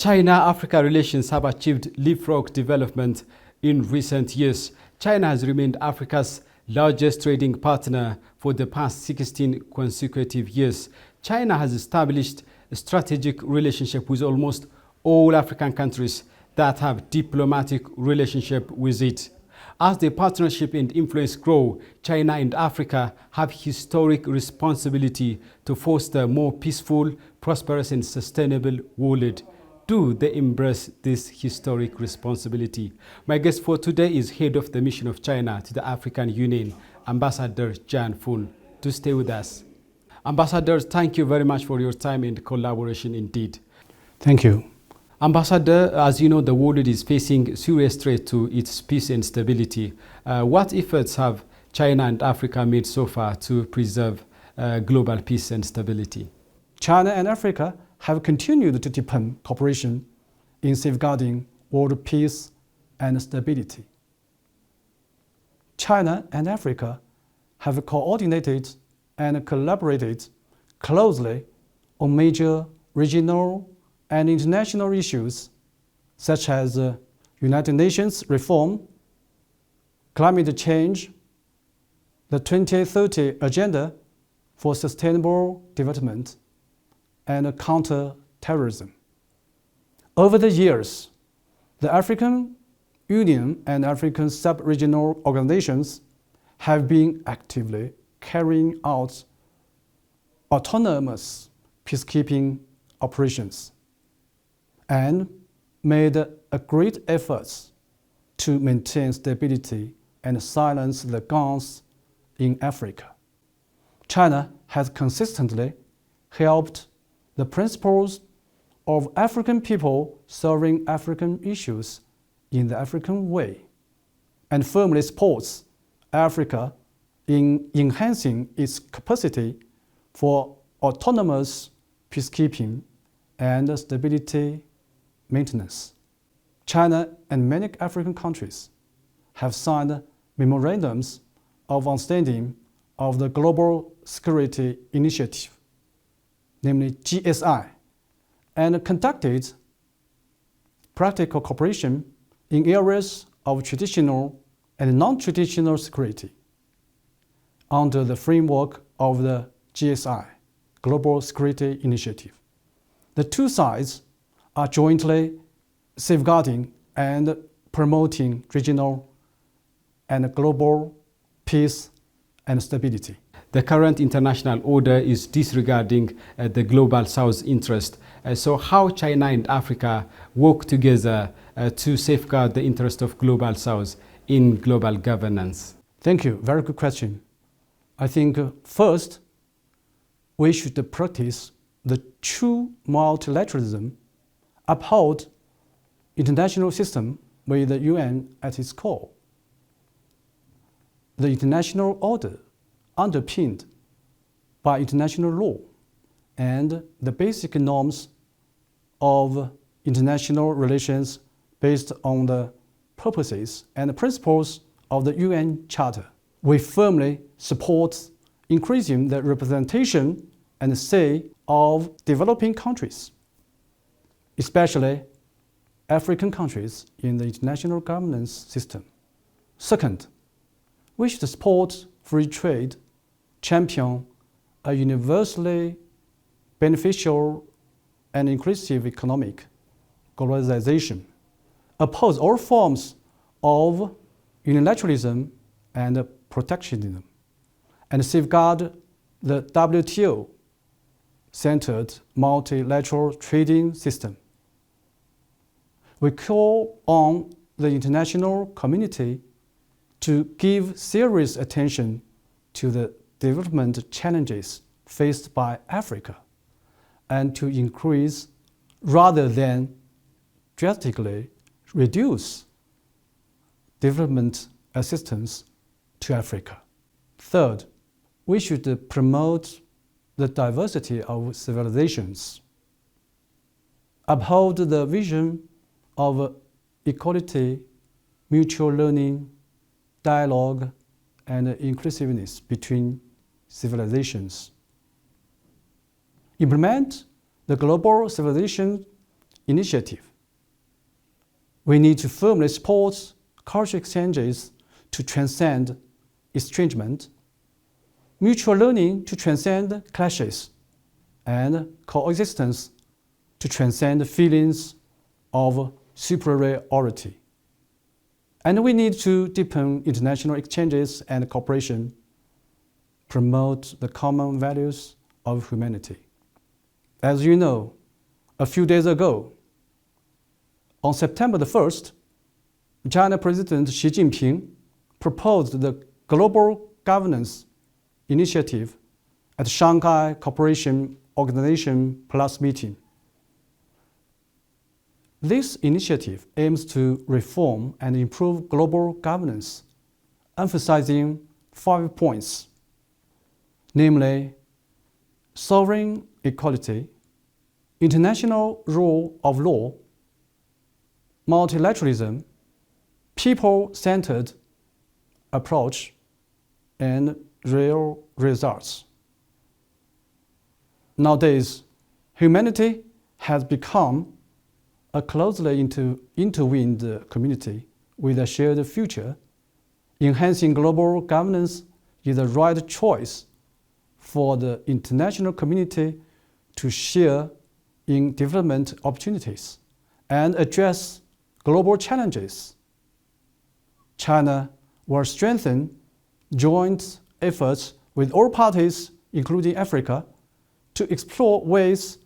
China-Africa relations have achieved leapfrog development in recent years. China has remained Africa's largest trading partner for the past 16 consecutive years. China has established a strategic relationship with almost all African countries that have diplomatic relationship with it. As the partnership and influence grow, China and Africa have historic responsibility to foster a more peaceful, prosperous and sustainable world. Do they embrace this historic responsibility? My guest for today is head of the mission of China to the African Union, Ambassador Jan Fun. Do stay with us. Ambassador, thank you very much for your time and collaboration indeed. Thank you. Ambassador, as you know, the world is facing serious threat to its peace and stability. What efforts have China and Africa made so far to preserve global peace and stability? China and Africa have continued to deepen cooperation in safeguarding world peace and stability. China and Africa have coordinated and collaborated closely on major regional and international issues such as United Nations reform, climate change, the 2030 Agenda for Sustainable Development, and counter-terrorism. Over the years, the African Union and African sub-regional organizations have been actively carrying out autonomous peacekeeping operations and made a great effort to maintain stability and silence the guns in Africa. China has consistently helped the principles of African people solving African issues in the African way and firmly supports Africa in enhancing its capacity for autonomous peacekeeping and stability maintenance. China and many African countries have signed memorandums of understanding of the Global Security Initiative, namely GSI, and conducted practical cooperation in areas of traditional and non-traditional security under the framework of the GSI, Global Security Initiative. The two sides are jointly safeguarding and promoting regional and global peace and stability. The current international order is disregarding the global South's interest. So how China and Africa work together to safeguard the interest of global South in global governance? Thank you. Very good question. I think first, we should practice the true multilateralism, uphold international system with the UN at its core. The international order underpinned by international law and the basic norms of international relations based on the purposes and principles of the UN Charter. We firmly support increasing the representation and say of developing countries, especially African countries in the international governance system. Second, we should support free trade, champion a universally beneficial and inclusive economic globalization, oppose all forms of unilateralism and protectionism, and safeguard the WTO-centered multilateral trading system. We call on the international community to give serious attention to the development challenges faced by Africa and to increase rather than drastically reduce development assistance to Africa. Third, we should promote the diversity of civilizations, uphold the vision of equality, mutual learning, dialogue, and inclusiveness between civilizations. Implement the global civilization initiative. We need to firmly support cultural exchanges to transcend estrangement, mutual learning to transcend clashes, and coexistence to transcend feelings of superiority. And we need to deepen international exchanges and cooperation, promote the common values of humanity. As you know, a few days ago, on September the 1st, China President Xi Jinping proposed the Global Governance Initiative at Shanghai Cooperation Organization Plus meeting. This initiative aims to reform and improve global governance, emphasizing 5 points, namely sovereign equality, international rule of law, multilateralism, people-centered approach, and real results. Nowadays, humanity has become a closely intertwined community with a shared future. Enhancing global governance is the right choice for the international community to share in development opportunities and address global challenges. China will strengthen joint efforts with all parties, including Africa, to explore ways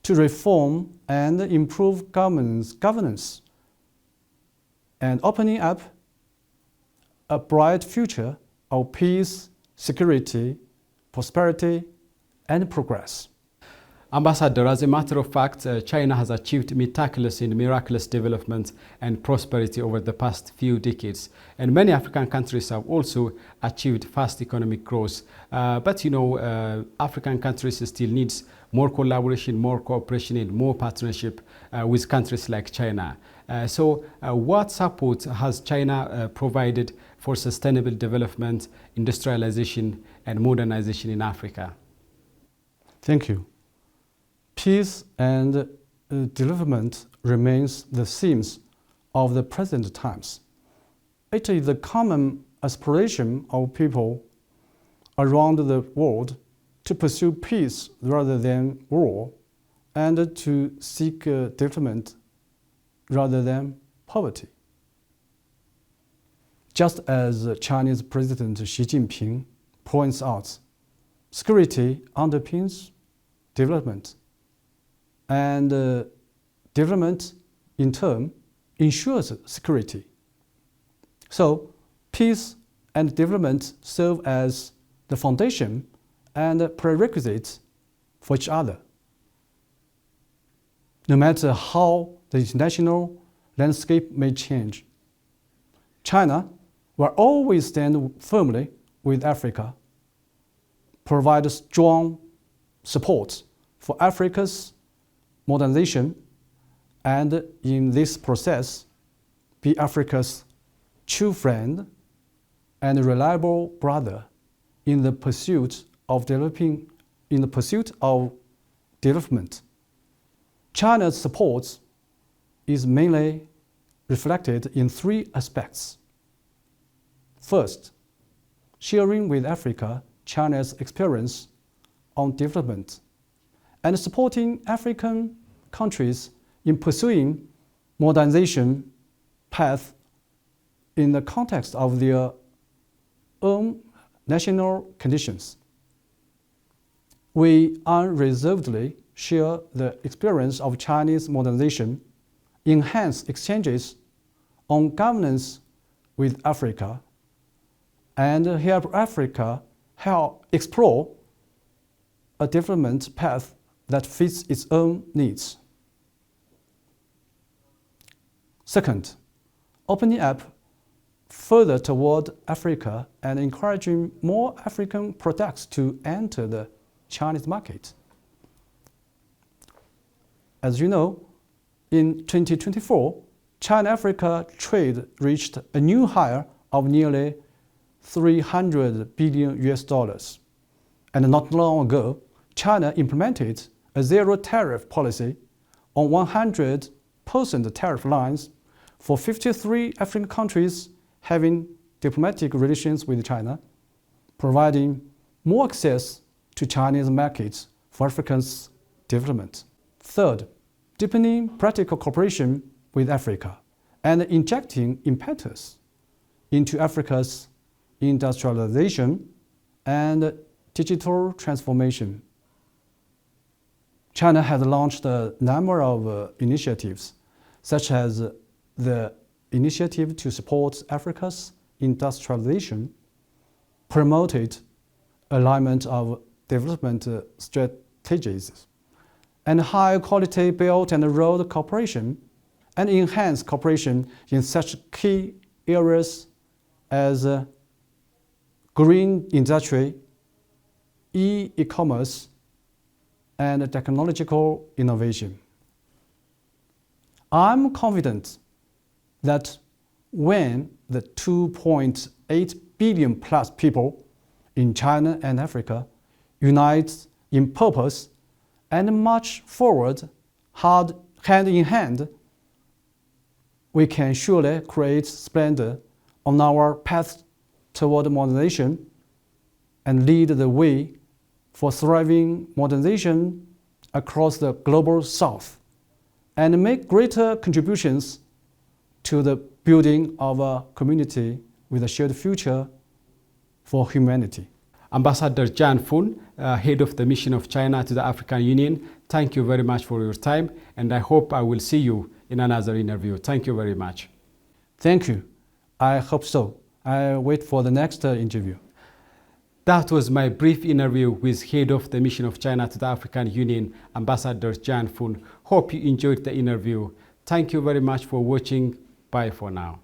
to reform and improve governance, and opening up a bright future of peace, security, prosperity, and progress. Ambassador, as a matter of fact, China has achieved miraculous development and prosperity over the past few decades. And many African countries have also achieved fast economic growth. But African countries still needs more collaboration, more cooperation, and more partnership with countries like China. So what support has China provided for sustainable development, industrialization, and modernization in Africa? Thank you. Peace and development remains the themes of the present times. It is the common aspiration of people around the world to pursue peace rather than war, and to seek development rather than poverty. Just as Chinese President Xi Jinping points out, security underpins development, and development in turn ensures security. So peace and development serve as the foundation and prerequisites for each other. No matter how the international landscape may change, China will always stand firmly with Africa, provide strong support for Africa's modernization, and in this process, be Africa's true friend and reliable brother in the pursuit of development. China's support is mainly reflected in 3 aspects. First, sharing with Africa China's experience on development and supporting African countries in pursuing modernization path in the context of their own national conditions. We unreservedly share the experience of Chinese modernization, enhance exchanges on governance with Africa, and help Africa explore a development path that fits its own needs. Second, opening up further toward Africa and encouraging more African products to enter the Chinese market. As you know, in 2024, China-Africa trade reached a new high of nearly $300 billion. And not long ago, China implemented a zero-tariff policy on 100% tariff lines for 53 African countries having diplomatic relations with China, providing more access to Chinese markets for Africa's development. Third, deepening practical cooperation with Africa and injecting impetus into Africa's industrialization and digital transformation. China has launched a number of initiatives, such as the Initiative to Support Africa's Industrialization, promoted alignment of development strategies, and high-quality Belt and Road cooperation, and enhanced cooperation in such key areas as green industry, e-commerce, and technological innovation. I'm confident that when the 2.8 billion plus people in China and Africa unite in purpose and march forward hand in hand, we can surely create splendor on our path toward modernization and lead the way for thriving modernization across the global South, and make greater contributions to the building of a community with a shared future for humanity. Ambassador Jan Fun, head of the mission of China to the African Union, thank you very much for your time, and I hope I will see you in another interview. Thank you very much. Thank you. I hope so. I wait for the next interview. That was my brief interview with head of the mission of China to the African Union, Ambassador Jan Fun. Hope you enjoyed the interview. Thank you very much for watching. Bye for now.